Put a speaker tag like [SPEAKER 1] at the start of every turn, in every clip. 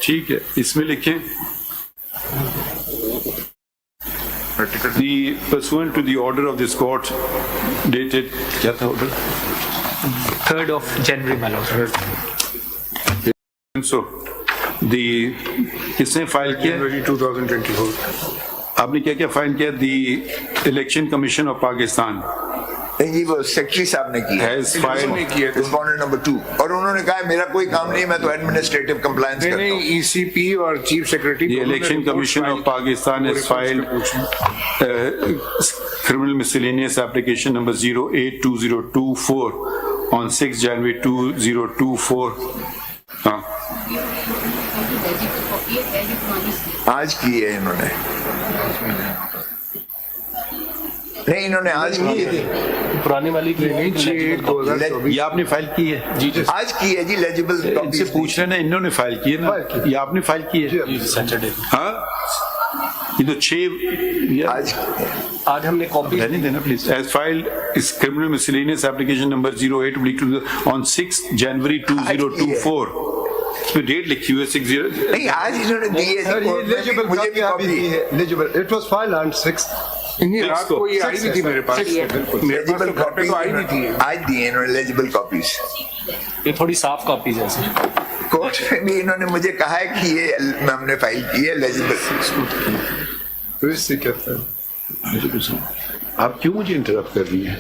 [SPEAKER 1] ठीक है, इसमें लिखें the pursuant to the order of this court dated क्या था order
[SPEAKER 2] 3rd of January my lord.
[SPEAKER 1] So the किसने फाइल किया
[SPEAKER 3] January 2024.
[SPEAKER 1] आपने क्या क्या फाइल किया the election commission of Pakistan
[SPEAKER 4] नहीं जी, वो सेक्रेटरी साहब ने की है,
[SPEAKER 1] has filed
[SPEAKER 4] रिस्पोंडेंट नंबर 2, और उन्होंने कहा मेरा कोई काम नहीं, मैं तो एडमिनिस्ट्रेटिव कंप्लायंस करता हूँ।
[SPEAKER 3] नहीं, ECP और chief secretary
[SPEAKER 1] the election commission of Pakistan has filed criminal miscellaneous application number 082024 on 6 January 2024 हाँ
[SPEAKER 4] आज की है इन्होंने, नहीं इन्होंने आज की है,
[SPEAKER 2] पुरानी वाली की
[SPEAKER 3] नहीं 6/2024
[SPEAKER 1] ये आपने फाइल की है जी
[SPEAKER 4] आज की है जी, लेजिबल
[SPEAKER 1] इनसे पूछ रहे ना, इन्होंने फाइल की है ना, ये आपने फाइल की है
[SPEAKER 2] सैटरडे
[SPEAKER 1] हाँ ये तो 6
[SPEAKER 2] आज हमने कॉपी
[SPEAKER 1] रहने देना please as filed is criminal miscellaneous application number 08 on 6 January 2024 इसमें डेट लिखी हुई है 60
[SPEAKER 4] नहीं आज इन्होंने दी है
[SPEAKER 3] सर, ये लेजिबल
[SPEAKER 4] मुझे भी कॉपी दी है,
[SPEAKER 3] legible it was filed on 6 नहीं रात को ये आई नहीं थी मेरे पास, बिल्कुल
[SPEAKER 4] लेजिबल कॉपी
[SPEAKER 3] तो आई नहीं थी,
[SPEAKER 4] आज दी है इन्होंने लेजिबल कॉपीज,
[SPEAKER 2] ये थोड़ी साफ कॉपी जैसे
[SPEAKER 4] कोर्ट में भी इन्होंने मुझे कहा है कि ये हमने फाइल की है लेजिबल।
[SPEAKER 3] तो इससे क्या था?
[SPEAKER 1] आप क्यों मुझे इंटरप्ट कर रही हैं?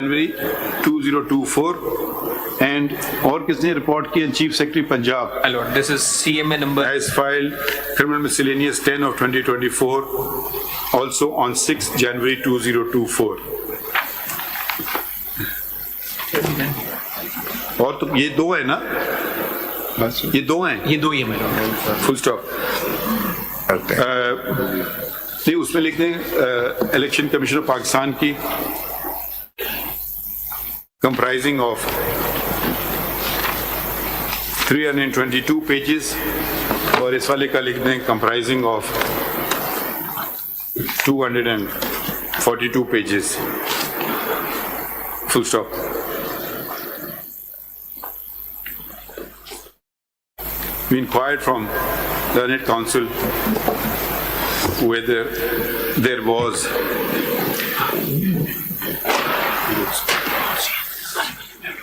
[SPEAKER 1] जनवरी 2024 एंड और किसने रिपोर्ट किया? Chief secretary Punjab
[SPEAKER 2] my lord, this is CMA number
[SPEAKER 1] has filed criminal miscellaneous 10 of 2024 also on 6 January 2024 और तो ये दो है ना,
[SPEAKER 3] बस
[SPEAKER 1] ये दो हैं,
[SPEAKER 2] ये दो ही है my lord.
[SPEAKER 1] Full stop. नहीं उसमें लिख दें इलेक्शन कमीशन ऑफ पाकिस्तान की comprising of 322 pages और इस वाले का लिख दें comprising of 242 pages full stop। We inquired from the learned counsel whether there was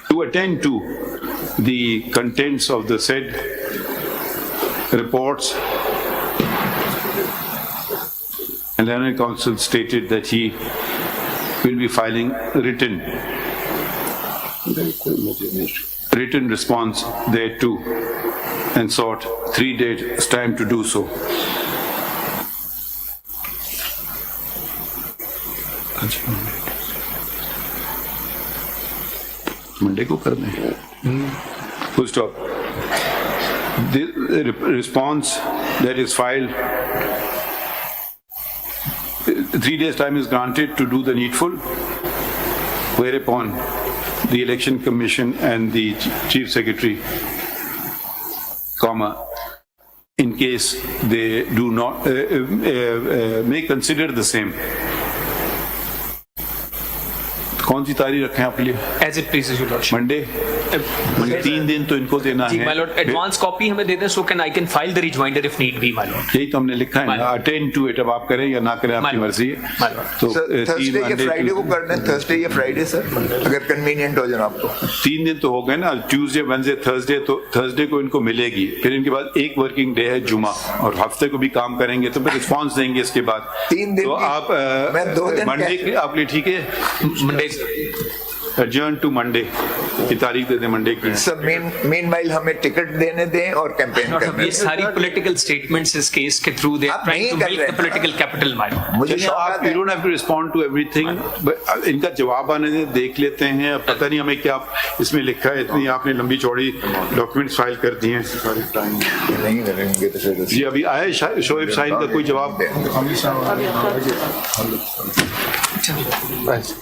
[SPEAKER 1] to attend to the contents of the said reports, and the learned counsel stated that he will be filing written response thereto and sought 3 days time to do so। Monday को कर दें full stop. The response that is filed 3 days time is granted to do the needful, whereupon the election commission and the chief secretary in case they do not may consider the same। कौन सी तारीख रखें आपके लिए?
[SPEAKER 2] As it pleases you lordship.
[SPEAKER 1] Monday 3 दिन तो इनको देना
[SPEAKER 2] जी
[SPEAKER 1] है।
[SPEAKER 2] my lord, advance copy हमें दे दें so can I can file the rejoinder if need be my lord.
[SPEAKER 1] यही तो हमने लिखा है ना, अटेंड टू इट, अब आप करें या ना करें आपकी मर्जी है। तो
[SPEAKER 4] थर्सडे या फ्राइडे को कर दें, थर्सडे या फ्राइडे सर अगर कन्वीनियंट हो जाए आपको।
[SPEAKER 1] 3 दिन तो हो गए ना, ट्यूसडे वेडनेसडे थर्सडे, तो थर्सडे को इनको मिलेगी, फिर इनके बाद एक वर्किंग डे है जुमा, और हफ्ते को भी काम करेंगे तो फिर रिस्पॉन्स देंगे इसके बाद।
[SPEAKER 4] 3 दिन
[SPEAKER 1] तो आप मंडे के आप लिए ठीक है,
[SPEAKER 2] मंडे
[SPEAKER 1] adjourn to मंडे की तारीख दे दें, मंडे की।
[SPEAKER 4] सब मीनवाइल हमें टिकट देने दें और कैंपेन करने
[SPEAKER 2] ये सारी पॉलिटिकल स्टेटमेंट्स इस केस के थ्रू दे
[SPEAKER 4] आप
[SPEAKER 2] ट्राइंग
[SPEAKER 4] नहीं
[SPEAKER 2] टू
[SPEAKER 4] कर
[SPEAKER 2] बिल्ड
[SPEAKER 4] रहे
[SPEAKER 2] द पॉलिटिकल कैपिटल माइंड।
[SPEAKER 4] मुझे
[SPEAKER 1] चलो आप you don't have to respond to everything, इनका जवाब आने दें, देख लेते हैं। अब पता नहीं हमें क्या इसमें लिखा है, इतनी आपने लंबी चौड़ी डॉक्यूमेंट्स फाइल कर दिए हैं।
[SPEAKER 4] नहीं करेंगे तो फिर
[SPEAKER 1] जी अभी आए शोएब शाहीन का कोई जवाब?
[SPEAKER 3] बस